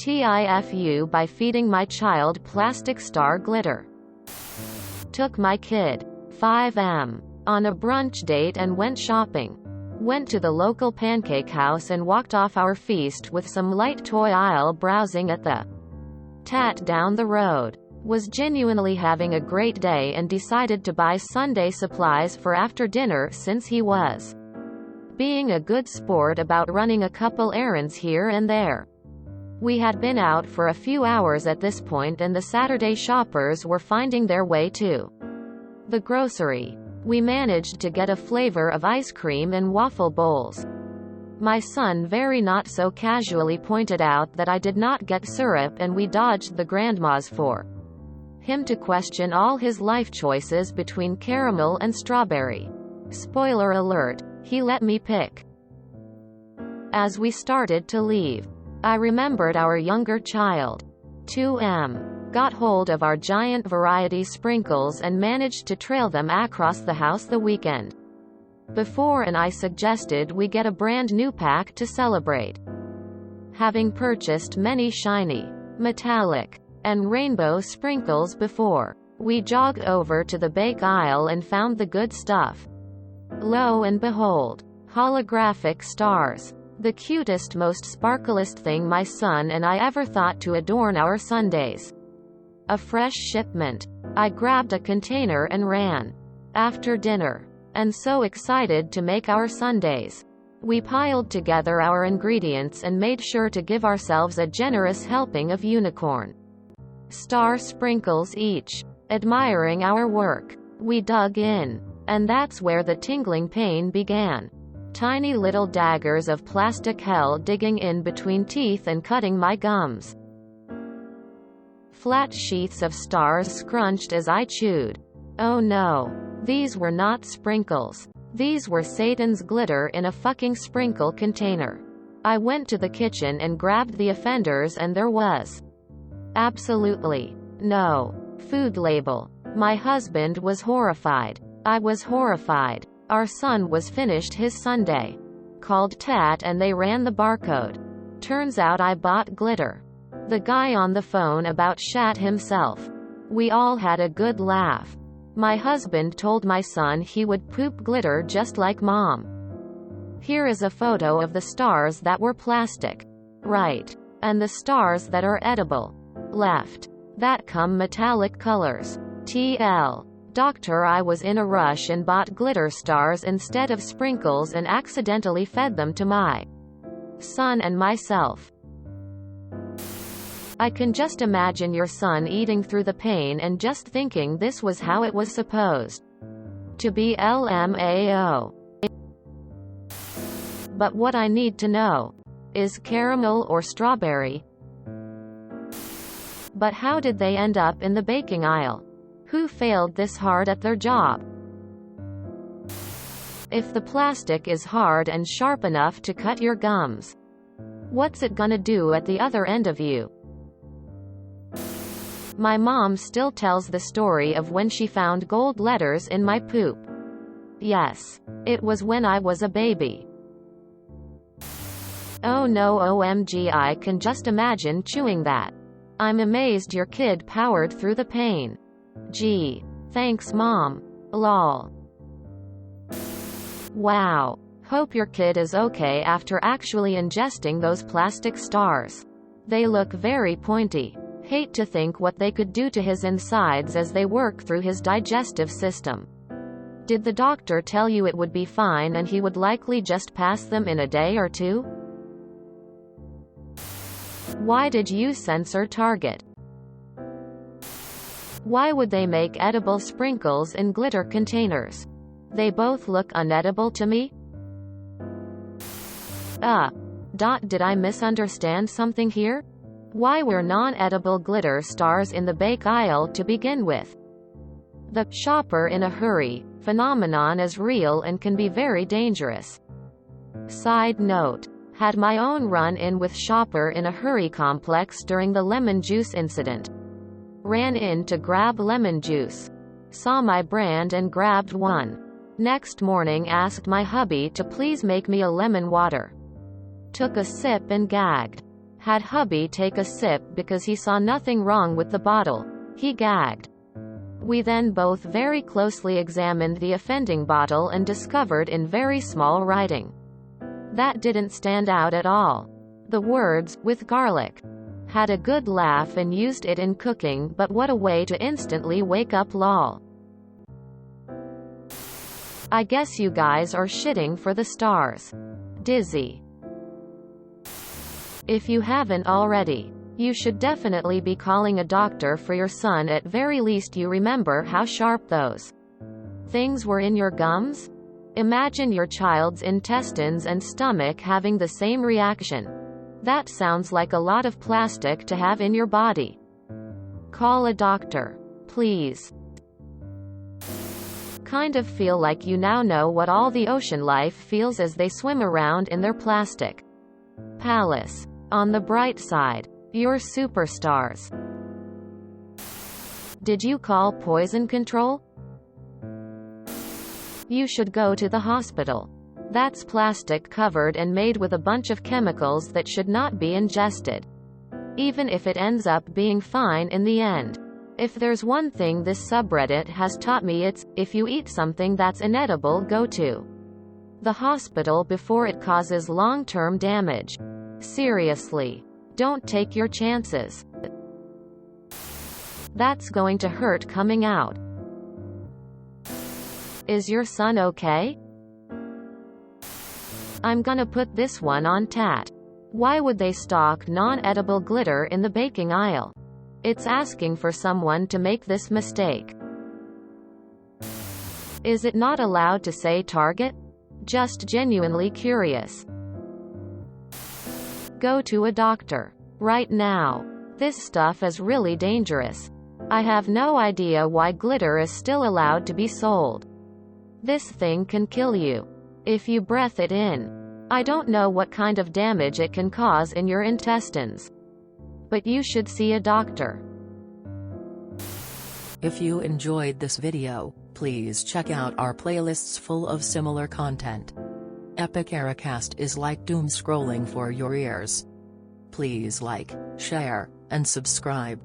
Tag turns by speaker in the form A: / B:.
A: TIFU by feeding my child plastic star glitter. Took my kid, 5M, on a brunch date and went shopping. Went to the local pancake house and walked off our feast with some light toy aisle browsing at the Tat down the road. Was genuinely having a great day and decided to buy Sunday supplies for after dinner since he was being a good sport about running a couple errands here and there. We had been out for a few hours at this point and the Saturday shoppers were finding their way to the grocery. We managed to get a flavor of ice cream and waffle bowls. My son very not so casually pointed out that I did not get syrup and we dodged the grandmas for him to question all his life choices between caramel and strawberry. Spoiler alert, he let me pick. As we started to leave, I remembered our younger child, 2M, got hold of our giant variety sprinkles and managed to trail them across the house the weekend before, and I suggested we get a brand new pack to celebrate. Having purchased many shiny, metallic, and rainbow sprinkles before, we jogged over to the bake aisle and found the good stuff. Lo and behold, holographic stars. The cutest, most sparklest thing my son and I ever thought to adorn our Sundays. A fresh shipment. I grabbed a container and ran. After dinner. And so excited to make our Sundays. We piled together our ingredients and made sure to give ourselves a generous helping of unicorn star sprinkles each. Admiring our work, we dug in. And that's where the tingling pain began. Tiny little daggers of plastic hell digging in between teeth and cutting my gums. Flat sheets of stars scrunched as I chewed. Oh no. These were not sprinkles. These were Satan's glitter in a fucking sprinkle container. I went to the kitchen and grabbed the offenders and there was absolutely no food label. My husband was horrified. I was horrified. Our son was finished his Sunday. Called Tat and they ran the barcode. Turns out I bought glitter. The guy on the phone about shat himself. We all had a good laugh. My husband told my son he would poop glitter just like mom. Here is a photo of the stars that were plastic. Right. And the stars that are edible. Left. That come metallic colors. TL. Doctor, I was in a rush and bought glitter stars instead of sprinkles and accidentally fed them to my son and myself. I can just imagine your son eating through the pain and just thinking this was how it was supposed to be. LMAO. But what I need to know is caramel or strawberry. But how did they end up in the baking aisle? Who failed this hard at their job? If the plastic is hard and sharp enough to cut your gums, what's it gonna do at the other end of you? My mom still tells the story of when she found gold letters in my poop. Yes. It was when I was a baby. Oh no, OMG, I can just imagine chewing that. I'm amazed your kid powered through the pain. Gee. Thanks mom. Lol. Wow. Hope your kid is okay after actually ingesting those plastic stars. They look very pointy. Hate to think what they could do to his insides as they work through his digestive system. Did the doctor tell you it would be fine and he would likely just pass them in a day or two? Why did you censor Target? Why would they make edible sprinkles in glitter containers? They both look unedible to me. Did I misunderstand something here? Why were non-edible glitter stars in the bake aisle to begin with? The shopper in a hurry phenomenon is real and can be very dangerous. Side note. Had my own run-in with shopper in a hurry complex during the lemon juice incident. Ran in to grab lemon juice. Saw my brand and grabbed one. Next morning asked my hubby to please make me a lemon water. Took a sip and gagged. Had hubby take a sip because he saw nothing wrong with the bottle. He gagged. We then both very closely examined the offending bottle and discovered in very small writing. That didn't stand out at all. The words, "with garlic." Had a good laugh and used it in cooking, but what a way to instantly wake up, lol. I guess you guys are shitting for the stars. Dizzy. If you haven't already, you should definitely be calling a doctor for your son. At very least you remember how sharp those things were in your gums? Imagine your child's intestines and stomach having the same reaction. That sounds like a lot of plastic to have in your body. Call a doctor, please. Kind of feel like you now know what all the ocean life feels as they swim around in their plastic palace. On the bright side, you're superstars. Did you call poison control? You should go to the hospital. That's plastic covered and made with a bunch of chemicals that should not be ingested. Even if it ends up being fine in the end. If there's one thing this subreddit has taught me, it's, if you eat something that's inedible, go to the hospital before it causes long-term damage. Seriously. Don't take your chances. That's going to hurt coming out. Is your son okay? I'm gonna put this one on tat. Why would they stock non-edible glitter in the baking aisle? It's asking for someone to make this mistake. Is it not allowed to say Target? Just genuinely curious. Go to a doctor. Right now. This stuff is really dangerous. I have no idea why glitter is still allowed to be sold. This thing can kill you if you breathe it in. I don't know what kind of damage it can cause in your intestines. But you should see a doctor.
B: If you enjoyed this video, please check out our playlists full of similar content. Epic Ericast is like doom scrolling for your ears. Please like, share, and subscribe.